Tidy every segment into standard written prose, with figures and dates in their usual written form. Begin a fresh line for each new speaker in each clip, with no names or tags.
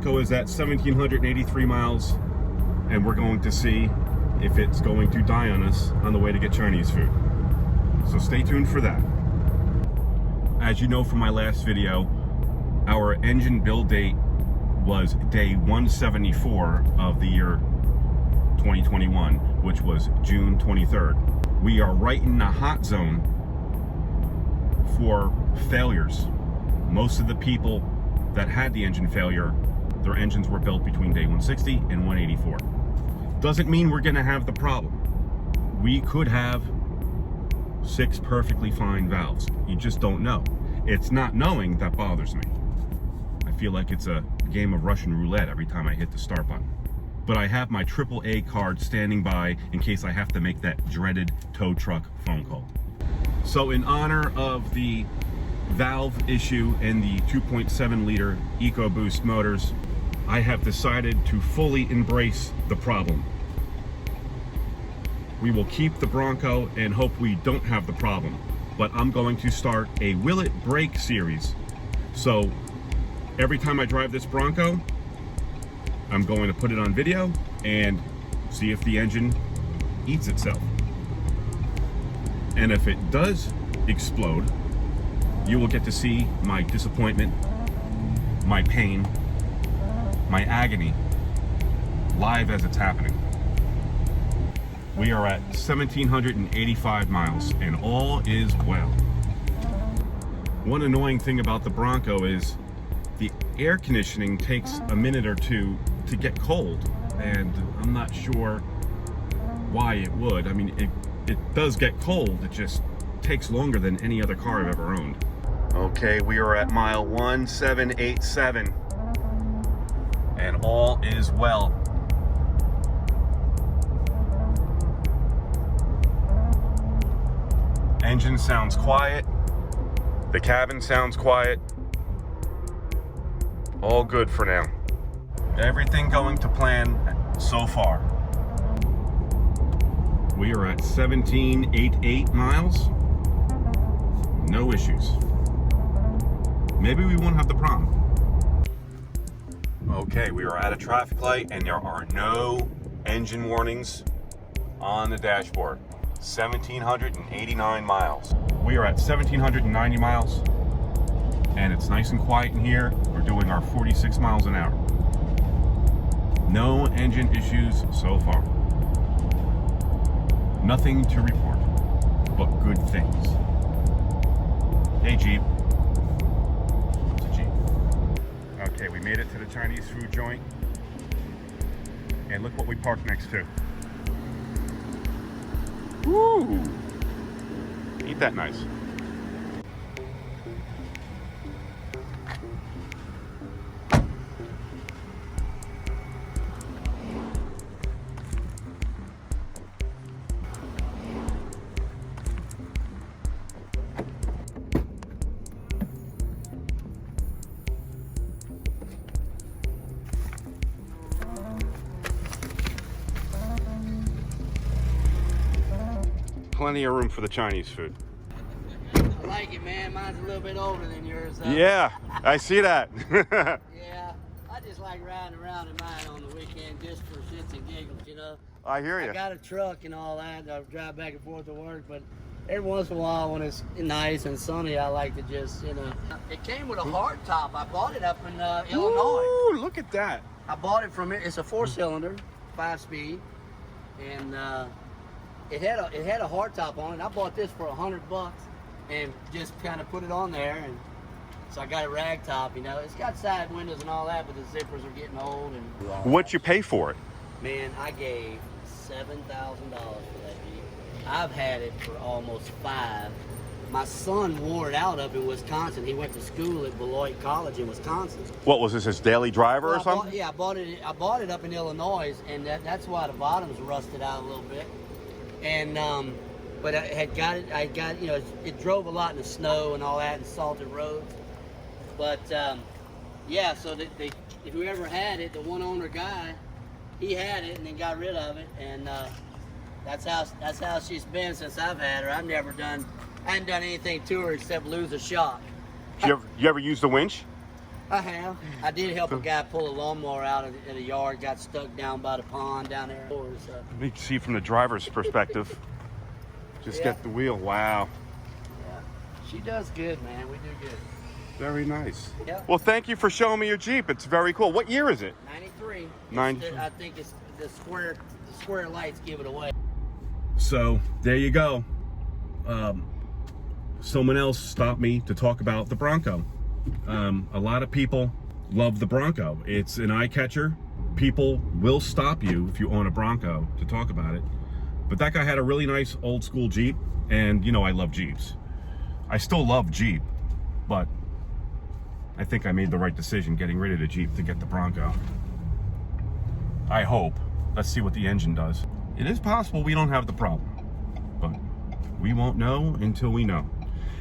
Bronco is at 1,783 miles, and we're going to see if it's going to die on us on the way to get Chinese food. So stay tuned for that. As you know from my last video, our engine build date was day 174 of the year 2021, which was June 23rd. We are right in the hot zone for failures. Most of the people that had the engine failure, their engines were built between day 160 and 184. Doesn't mean we're gonna have the problem. We could have 6 perfectly fine valves. You just don't know. It's not knowing that bothers me. I feel like it's a game of Russian roulette every time I hit the start button. But I have my AAA card standing by in case I have to make that dreaded tow truck phone call. So in honor of the valve issue and the 2.7 liter Ecoboost motors, I have decided to fully embrace the problem. We will keep the Bronco and hope we don't have the problem, but I'm going to start a Will It Break series. So every time I drive this Bronco, I'm going to put it on video and see if the engine eats itself. And if it does explode, you will get to see my disappointment, my pain, my agony, live as it's happening. We are at 1,785 miles and all is well. One annoying thing about the Bronco is the air conditioning takes a minute or two to get cold, and I'm not sure why it would. I mean, it does get cold, it just takes longer than any other car I've ever owned. Okay, we are at mile 1787 and all is well. Engine sounds quiet, the cabin sounds quiet, all good for now. Everything going to plan so far. We are at 1788 miles, no issues. Maybe we won't have the problem. Okay, we are at a traffic light and there are no engine warnings on the dashboard. 1,789 miles. We are at 1,790 miles and it's nice and quiet in here. We're doing our 46 miles an hour. No engine issues so far. Nothing to report, but good things. Hey Jeep. It's a Jeep. Okay, we made it to the Chinese food joint. And look what we parked next to. Woo! Ain't that nice? Plenty of room for the Chinese food.
I like it, man. Mine's a little bit older than yours, though.
Yeah, I see that.
Yeah, I just like riding around in mine on the weekend just for shits and giggles, you know?
I hear you.
I got a truck and all that. I drive back and forth to work, but every once in a while when it's nice and sunny, I like to just, you know. It came with a hard top. I bought it up in Illinois.
Ooh, look at that.
I bought it from, it's a 4-cylinder, 5-speed, and it had a hard top on it. I bought this for $100 and just kind of put it on there, and so I got a rag top. You know, it's got side windows and all that, but the zippers are getting old. And
What'd you pay for it?
man, I gave $7,000 for that Jeep. I've had it for almost 5. My son wore it out up in Wisconsin. He went to school at Beloit College in Wisconsin.
What was this, his daily driver or something?
I bought it up in Illinois, and that's why the bottom's rusted out a little bit. And but I got you know, it drove a lot in the snow and all that and salted roads. But yeah, so whoever had it, the one owner guy, he had it and then got rid of it, and that's how she's been since I've had her. I hadn't done anything to her except lose a shock.
You ever use the winch?
I have. I did help a guy pull a lawnmower out of the yard, got stuck down by the pond down there. So.
Let me see from the driver's perspective. Just get the wheel. Wow.
Yeah. She does good, man. We do good.
Very nice.
Yep.
Well, thank you for showing me your Jeep. It's very cool. What year is it?
93.
93.
I think it's the square lights give it away.
So there you go. Someone else stopped me to talk about the Bronco. A lot of people love the Bronco. It's an eye catcher. People will stop you if you own a Bronco to talk about it. But that guy had a really nice old school Jeep, and you know I love Jeeps. I still love Jeep, but I think I made the right decision getting rid of the Jeep to get the Bronco. I hope. Let's see what the engine does. It is possible we don't have the problem, but we won't know until we know.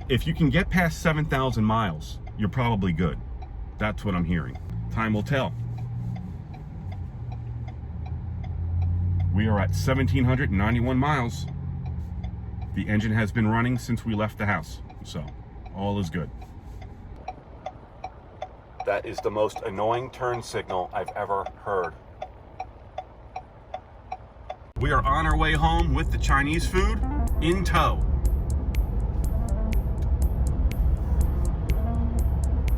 If you can get past 7,000 miles, you're probably good. That's what I'm hearing. Time will tell. We are at 1,791 miles. The engine has been running since we left the house, so all is good. That is the most annoying turn signal I've ever heard. We are on our way home with the Chinese food in tow.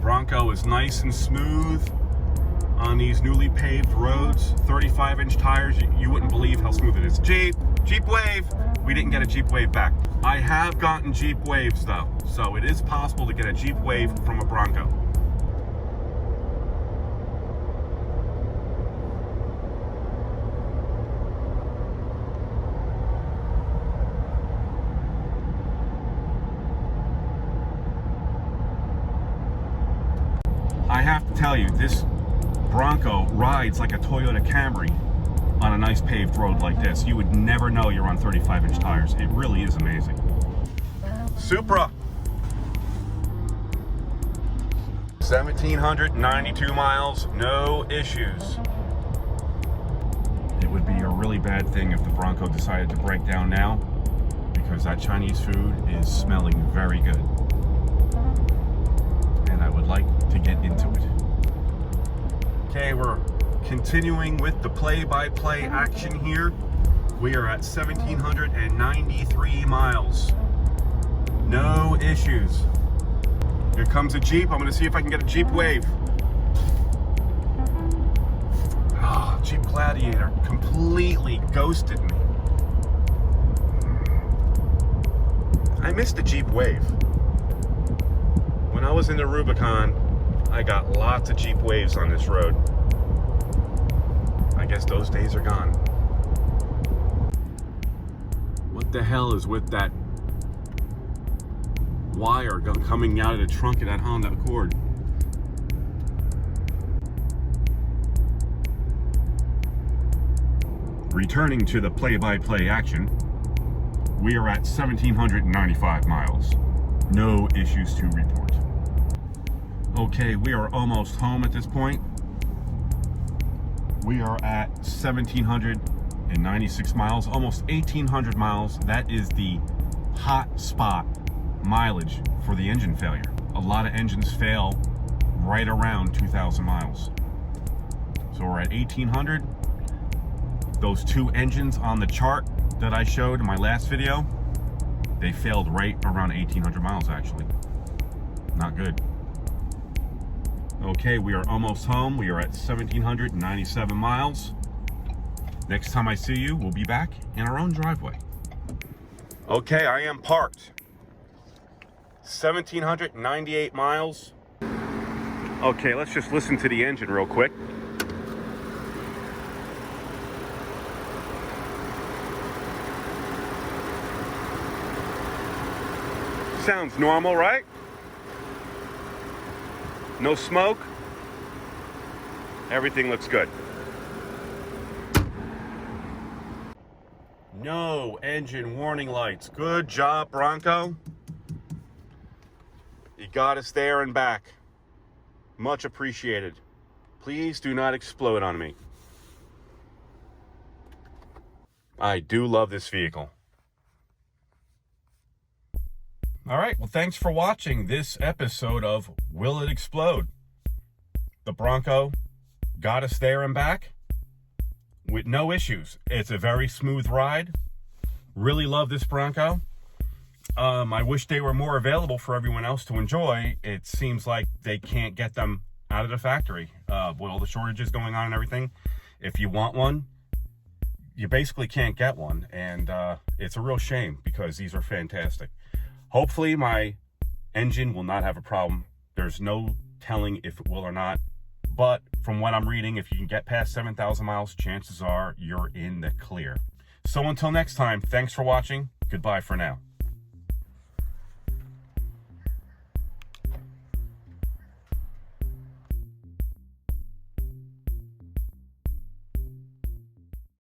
Bronco is nice and smooth on these newly paved roads. 35-inch tires, you wouldn't believe how smooth it is. Jeep Wave. We didn't get a Jeep Wave back. I have gotten Jeep Waves though, so it is possible to get a Jeep Wave from a Bronco. I have to tell you, this Bronco rides like a Toyota Camry on a nice paved road like this. You would never know you're on 35-inch tires. It really is amazing. Supra. 1,792 miles, no issues. It would be a really bad thing if the Bronco decided to break down now, because that Chinese food is smelling very good. And I would like to get into it. Okay, we're continuing with the play-by-play action here. We are at 1,793 miles. No issues. Here comes a Jeep. I'm gonna see if I can get a Jeep Wave. Oh, Jeep Gladiator completely ghosted me. I missed the Jeep Wave. When I was in the Rubicon, I got lots of Jeep Waves on this road. I guess those days are gone. What the hell is with that wire coming out of the trunk of that Honda Accord? Returning to the play-by-play action, we are at 1,795 miles. No issues to report. Okay, we are almost home at this point. We are at 1,796 miles, almost 1,800 miles. That is the hot spot mileage for the engine failure. A lot of engines fail right around 2,000 miles. So we're at 1,800. Those two engines on the chart that I showed in my last video, they failed right around 1,800 miles actually. Not good. Okay, we are almost home. We are at 1,797 miles. Next time I see you, we'll be back in our own driveway. Okay, I am parked. 1,798 miles. Okay, let's just listen to the engine real quick. Sounds normal, right? No smoke. Everything looks good. No engine warning lights. Good job, Bronco. You got us there and back. Much appreciated. Please do not explode on me. I do love this vehicle. All right, well, thanks for watching this episode of Will It Explode? the Bronco got us there and back with no issues. It's a very smooth ride. Really love this Bronco. I wish they were more available for everyone else to enjoy. It seems like they can't get them out of the factory with all the shortages going on and everything. If you want one, you basically can't get one, and it's a real shame because these are fantastic. Hopefully my engine will not have a problem. There's no telling if it will or not, but from what I'm reading, if you can get past 7,000 miles, chances are you're in the clear. So until next time, thanks for watching. Goodbye for now.